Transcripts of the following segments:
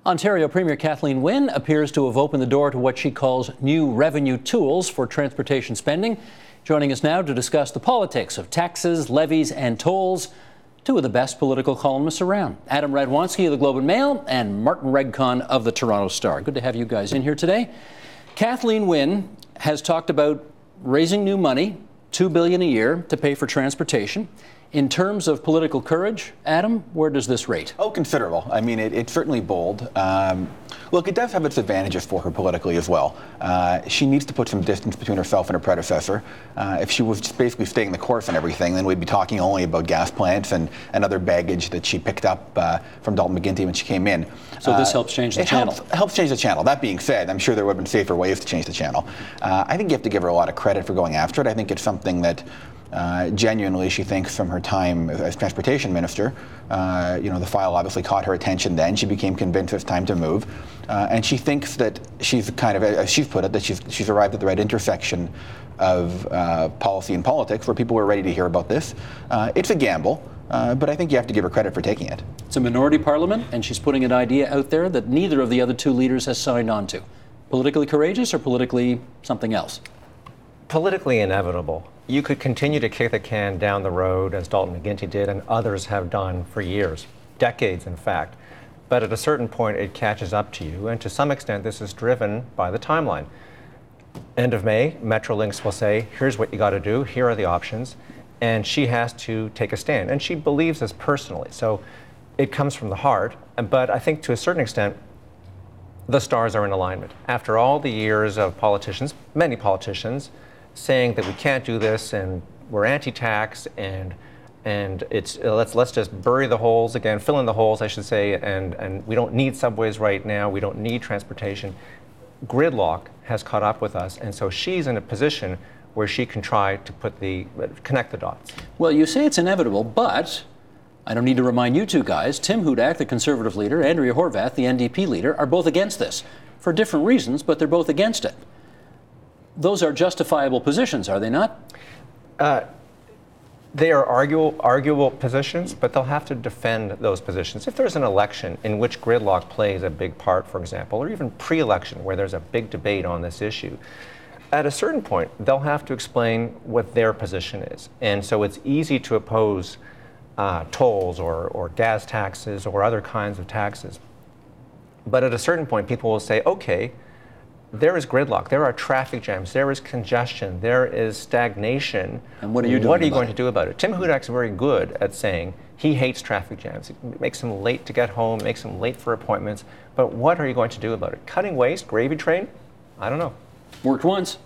Ontario Premier Kathleen Wynne appears to have opened the door to what she calls new revenue tools for transportation spending. Joining us now to discuss the politics of taxes, levies and tolls, two of the best political columnists around. Adam Radwanski of the Globe and Mail and Martin Regg of the Toronto Star. Good to have you guys in here today. Kathleen Wynne has talked about raising new money, $2 billion a year, to pay for transportation. In terms of political courage, Adam, where does this rate? Oh, considerable. I mean, it's certainly bold. Look, it does have its advantages for her politically as well. She needs to put some distance between herself and her predecessor. If she was just basically staying the course and everything, then we'd be talking only about gas plants and other baggage that she picked up from Dalton McGuinty when she came in. So this helps change the channel? Helps change the channel. That being said, I'm sure there would have been safer ways to change the channel. I think you have to give her a lot of credit for going after it. I think it's something that genuinely she thinks from her time as transportation minister. The file obviously caught her attention then. She became convinced it's time to move. And she thinks that she's kind of, as she's put it, that she's arrived at the right intersection of policy and politics where people were ready to hear about this. It's a gamble, but I think you have to give her credit for taking it. It's a minority parliament, and she's putting an idea out there that neither of the other two leaders has signed on to. Politically courageous or politically something else? Politically inevitable. You could continue to kick the can down the road as Dalton McGuinty did and others have done for years, decades in fact. But at a certain point it catches up to you, and to some extent this is driven by the timeline. End of May, Metrolinx will say, here's what you got to do, here are the options, and she has to take a stand. And she believes this personally, so it comes from the heart. But I think to a certain extent, the stars are in alignment. After all the years of politicians, many politicians, saying that we can't do this and we're anti-tax and it's let's just bury the holes again, fill in the holes, I should say, and we don't need subways right now, we don't need transportation. Gridlock has caught up with us, and so she's in a position where she can try to connect the dots. Well, you say it's inevitable, but I don't need to remind you two guys, Tim Hudak, the Conservative leader, Andrea Horwath, the NDP leader, are both against this for different reasons, but they're both against it. Those are justifiable positions, are they not? They are arguable positions, but they'll have to defend those positions. If there's an election in which gridlock plays a big part, for example, or even pre-election where there's a big debate on this issue, at a certain point, they'll have to explain what their position is. And so it's easy to oppose tolls or gas taxes or other kinds of taxes. But at a certain point, people will say, okay, there is gridlock, there are traffic jams, there is congestion, there is stagnation. And what are you going to do about it? Tim Hudak's very good at saying he hates traffic jams. It makes him late to get home, makes him late for appointments. But what are you going to do about it? Cutting waste, gravy train? I don't know. Worked once.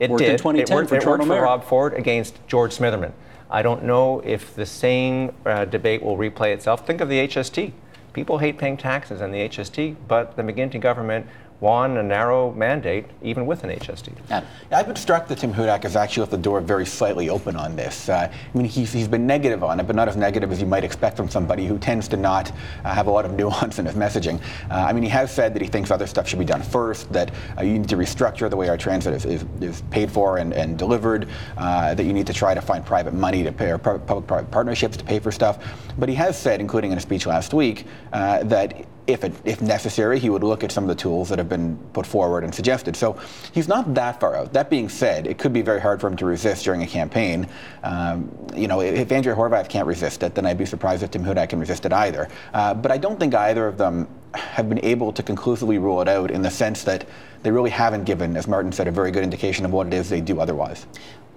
It worked did. In 2010 it worked for Rob Ford against George Smitherman. I don't know if the same debate will replay itself. Think of the HST. People hate paying taxes on the HST, but the McGuinty government won a narrow mandate, even with an HST. Yeah, I've been struck that Tim Hudak has actually left the door very slightly open on this. I mean, he's been negative on it, but not as negative as you might expect from somebody who tends to not have a lot of nuance in his messaging. I mean, he has said that he thinks other stuff should be done first, that you need to restructure the way our transit is paid for and delivered, that you need to try to find private money to pay, or public-private partnerships to pay for stuff. But he has said, including in a speech last week, that if necessary, he would look at some of the tools that have been put forward and suggested. So he's not that far out. That being said, it could be very hard for him to resist during a campaign. If Andrea Horwath can't resist it, then I'd be surprised if Tim Hudak can resist it either. But I don't think either of them have been able to conclusively rule it out in the sense that they really haven't given, as Martin said, a very good indication of what it is they do otherwise.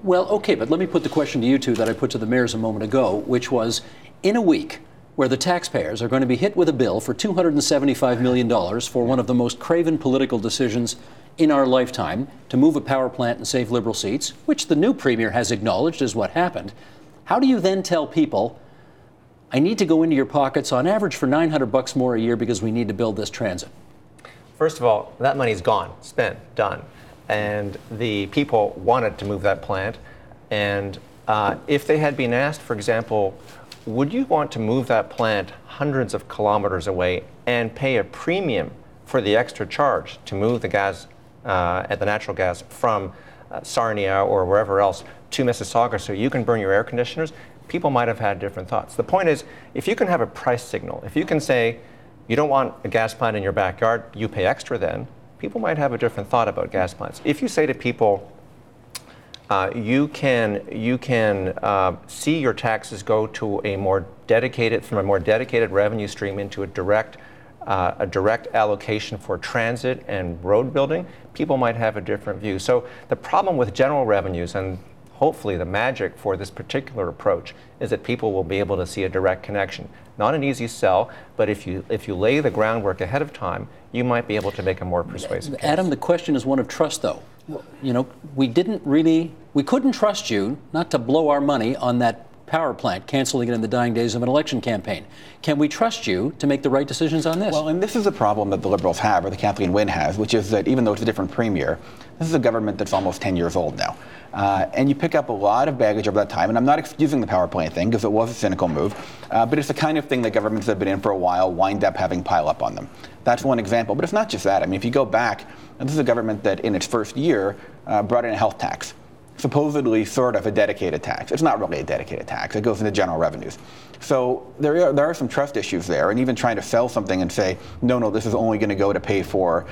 Well, okay, but let me put the question to you two that I put to the mayors a moment ago, which was, in a week where the taxpayers are going to be hit with a bill for $275 million for one of the most craven political decisions in our lifetime, to move a power plant and save Liberal seats, which the new Premier has acknowledged is what happened, how do you then tell people, I need to go into your pockets on average for $900 more a year because we need to build this transit? First of all, that money's gone, spent, done. And the people wanted to move that plant. And if they had been asked, for example, would you want to move that plant hundreds of kilometers away and pay a premium for the extra charge to move the gas, the natural gas from Sarnia or wherever else to Mississauga so you can burn your air conditioners? People might have had different thoughts. The point is, if you can have a price signal, if you can say, You don't want a gas plant in your backyard, you pay extra then. People might have a different thought about gas plants. If you say to people, you can see your taxes go to a more dedicated revenue stream into a direct allocation for transit and road building, people might have a different view. So the problem with general revenues, and hopefully the magic for this particular approach, is that people will be able to see a direct connection. Not an easy sell, but if you lay the groundwork ahead of time, you might be able to make a more persuasive case. Adam, the question is one of trust, though. You know, we couldn't trust you not to blow our money on that power plant, canceling it in the dying days of an election campaign. Can we trust you to make the right decisions on this? Well, and this is a problem that the Liberals have, or the Kathleen Wynne has, which is that even though it's a different premier, this is a government that's almost 10 years old now. And you pick up a lot of baggage over that time. And I'm not excusing the power plant thing, because it was a cynical move. But it's the kind of thing that governments that have been in for a while wind up having pile up on them. That's one example. But it's not just that. I mean, if you go back, this is a government that in its first year brought in a health tax. Supposedly sort of a dedicated tax. It's not really a dedicated tax. It goes into general revenues. So there are some trust issues there. And even trying to sell something and say, no, this is only going to go to pay for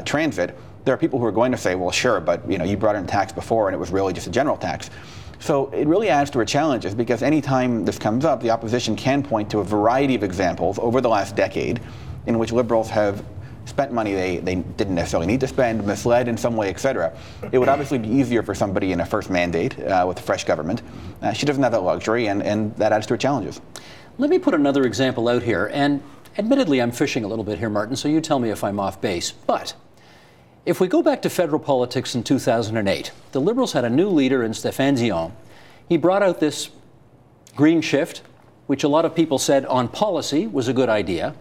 transit, there are people who are going to say, well, sure, but you brought in a tax before and it was really just a general tax. So it really adds to our challenges, because any time this comes up, the opposition can point to a variety of examples over the last decade in which Liberals have spent money they didn't necessarily need to spend, misled in some way, et cetera. It would obviously be easier for somebody in a first mandate with a fresh government. She doesn't have that luxury, and that adds to her challenges. Let me put another example out here, and admittedly I'm fishing a little bit here, Martin, so you tell me if I'm off base. But if we go back to federal politics in 2008, the Liberals had a new leader in Stéphane Dion. He brought out this green shift, which a lot of people said on policy was a good idea.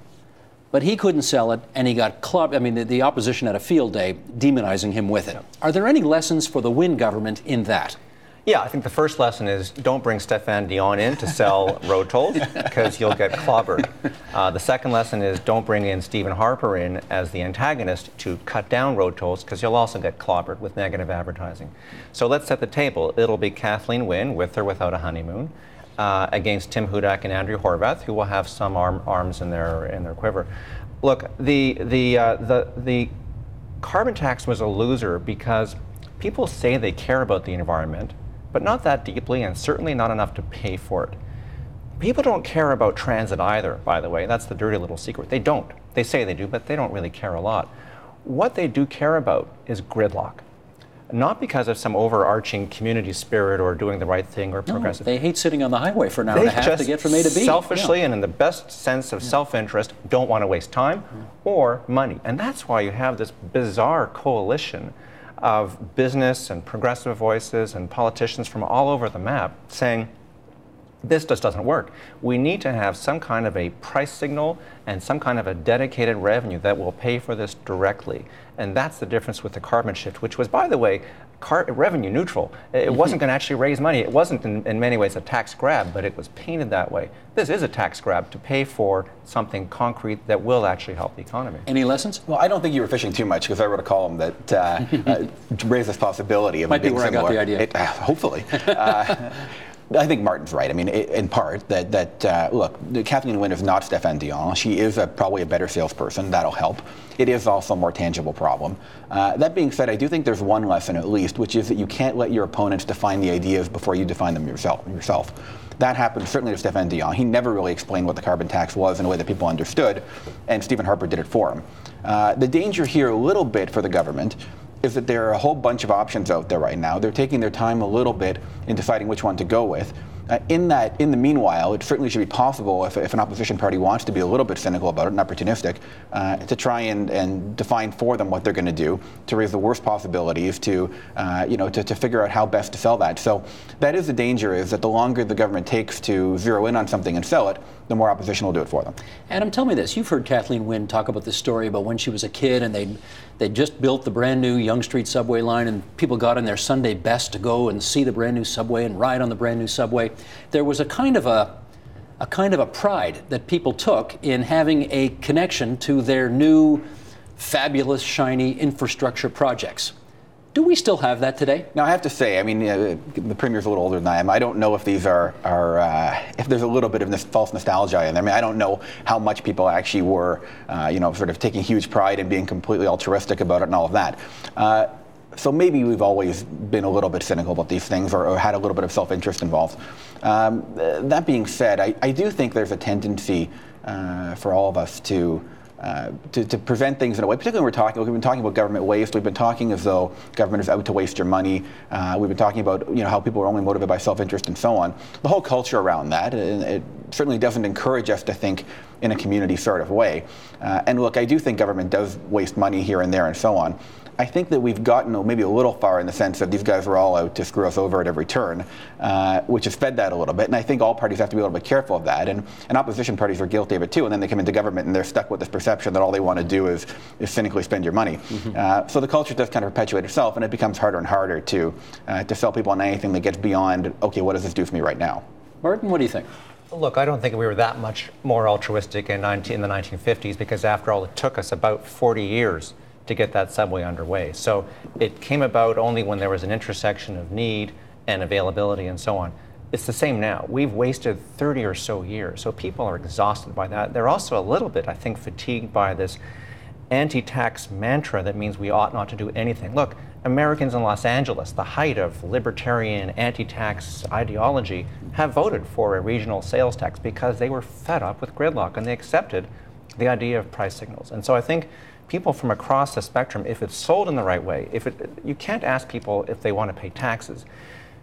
But he couldn't sell it, and he got clubbed. I mean, the opposition had a field day demonizing him with it. Are there any lessons for the Wynne government in that? Yeah, I think the first lesson is don't bring Stéphane Dion in to sell road tolls, because you'll get clobbered. The second lesson is don't bring in Stephen Harper in as the antagonist to cut down road tolls, because you'll also get clobbered with negative advertising. So let's set the table. It'll be Kathleen Wynne, with or without a honeymoon, against Tim Hudak and Andrew Horwath, who will have some arms in their quiver. Look, the carbon tax was a loser because people say they care about the environment, but not that deeply, and certainly not enough to pay for it. People don't care about transit either, by the way. That's the dirty little secret. They don't. They say they do, but they don't really care a lot. What they do care about is gridlock. Not because of some overarching community spirit or doing the right thing or progressive. No, they hate sitting on the highway for an hour and a half to get from A to B. Selfishly and in the best sense of self-interest, don't want to waste time or money. And that's why you have this bizarre coalition of business and progressive voices and politicians from all over the map saying, this just doesn't work. We need to have some kind of a price signal and some kind of a dedicated revenue that will pay for this directly. And that's the difference with the carbon shift, which was, by the way, revenue neutral. It wasn't going to actually raise money. It wasn't in many ways a tax grab, but it was painted that way. This is a tax grab to pay for something concrete that will actually help the economy. Any lessons? Well, I don't think you were fishing too much, because I wrote a column that raised this possibility of Might be where similar. I got the idea. Hopefully. I think Martin's right. I mean, in part, look, Kathleen Wynne is not Stéphane Dion. She is probably a better salesperson. That'll help. It is also a more tangible problem. That being said, I do think there's one lesson at least, which is that you can't let your opponents define the ideas before you define them yourself. That happened certainly to Stéphane Dion. He never really explained what the carbon tax was in a way that people understood, and Stephen Harper did it for him. The danger here a little bit for the government is that there are a whole bunch of options out there right now. They're taking their time a little bit in deciding which one to go with. In the meanwhile, it certainly should be possible, if an opposition party wants to be a little bit cynical about it and opportunistic, to try and define for them what they're going to do, to raise the worst possibilities, to figure out how best to sell that. So that is the danger, is that the longer the government takes to zero in on something and sell it, the more opposition will do it for them. Adam, tell me this. You've heard Kathleen Wynne talk about this story about when she was a kid and they just built the brand new Yonge Street subway line, and people got in their Sunday best to go and see the brand new subway and ride on the brand new subway. There was a kind of a pride that people took in having a connection to their new, fabulous, shiny infrastructure projects. Do we still have that today? Now, I have to say, I mean, the Premier's a little older than I am. I don't know if these are if there's a little bit of this false nostalgia in there. I mean, I don't know how much people actually were, sort of taking huge pride in being completely altruistic about it and all of that. So maybe we've always been a little bit cynical about these things or had a little bit of self-interest involved. That being said, I do think there's a tendency for all of us to prevent things in a way, particularly when we've been talking about government waste. We've been talking as though government is out to waste your money. We've been talking about how people are only motivated by self-interest and so on. The whole culture around that, it certainly doesn't encourage us to think in a community sort of way. And look, I do think government does waste money here and there and so on. I think that we've gotten maybe a little far in the sense that these guys are all out to screw us over at every turn, which has fed that a little bit. And I think all parties have to be a little bit careful of that. And opposition parties are guilty of it too. And then they come into government and they're stuck with this perception that all they want to do is cynically spend your money. Mm-hmm. So the culture does kind of perpetuate itself, and it becomes harder and harder to sell people on anything that gets beyond, okay, what does this do for me right now? Martin, what do you think? Look, I don't think we were that much more altruistic in the 1950s, because after all, it took us about 40 years to get that subway underway. So it came about only when there was an intersection of need and availability and so on. It's the same now. We've wasted 30 or so years, so people are exhausted by that. They're also a little bit, I think, fatigued by this anti-tax mantra that means we ought not to do anything. Look, Americans in Los Angeles, the height of libertarian anti-tax ideology, have voted for a regional sales tax because they were fed up with gridlock and they accepted the idea of price signals. And so I think people from across the spectrum, if it's sold in the right way, you can't ask people if they want to pay taxes.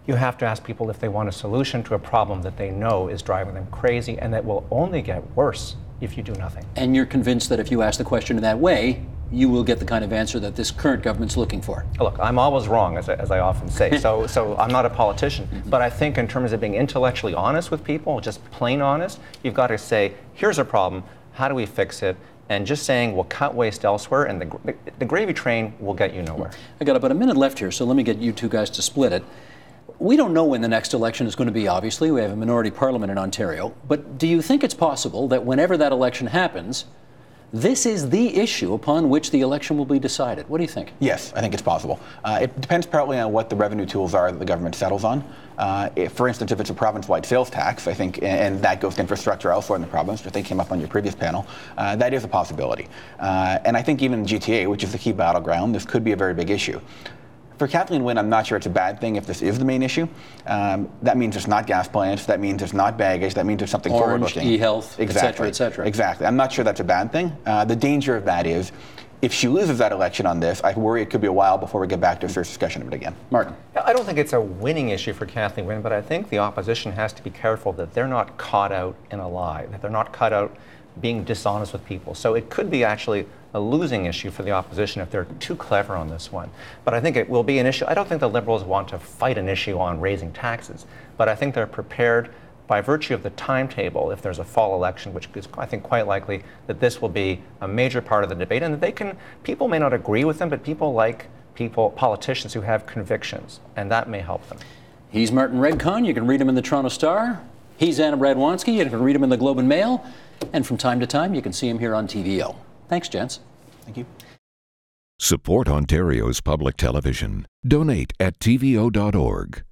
You have to ask people if they want a solution to a problem that they know is driving them crazy and that will only get worse if you do nothing. And you're convinced that if you ask the question in that way, you will get the kind of answer that this current government's looking for. Look, I'm always wrong, as I often say, so I'm not a politician. Mm-hmm. But I think in terms of being intellectually honest with people, just plain honest, you've got to say, here's a problem, how do we fix it? And just saying we'll cut waste elsewhere and the gravy train will get you nowhere. I got about a minute left here, so let me get you two guys to split it. We don't know when the next election is going to be, obviously. We have a minority parliament in Ontario. But do you think it's possible that whenever that election happens, this is the issue upon which the election will be decided? What do you think? Yes, I think it's possible. It depends partly on what the revenue tools are that the government settles on. For instance, if it's a province-wide sales tax, I think, and that goes to infrastructure elsewhere in the province, which I think came up on your previous panel, that is a possibility. And I think even in GTA, which is the key battleground, this could be a very big issue. For Kathleen Wynne, I'm not sure it's a bad thing if this is the main issue. That means it's not gas plants, that means it's not baggage, that means it's something forward-looking. e-health, exactly. et cetera, et cetera. Exactly. I'm not sure that's a bad thing. The danger of that is, if she loses that election on this, I worry it could be a while before we get back to a serious discussion of it again. Martin. I don't think it's a winning issue for Kathleen Wynne, but I think the opposition has to be careful that they're not caught out in a lie, that they're not caught out being dishonest with people. So it could be actually a losing issue for the opposition if they're too clever on this one. But I think it will be an issue. I don't think the Liberals want to fight an issue on raising taxes, but I think they're prepared by virtue of the timetable, if there's a fall election, which is, I think, quite likely, that this will be a major part of the debate, and that people may not agree with them, but politicians who have convictions, and that may help them. He's Martin Regg. You can read him in the Toronto Star. He's Anna Radwanski. You can read him in the Globe and Mail. And from time to time, you can see him here on TVO. Thanks, gents. Thank you. Support Ontario's public television. Donate at tvo.org.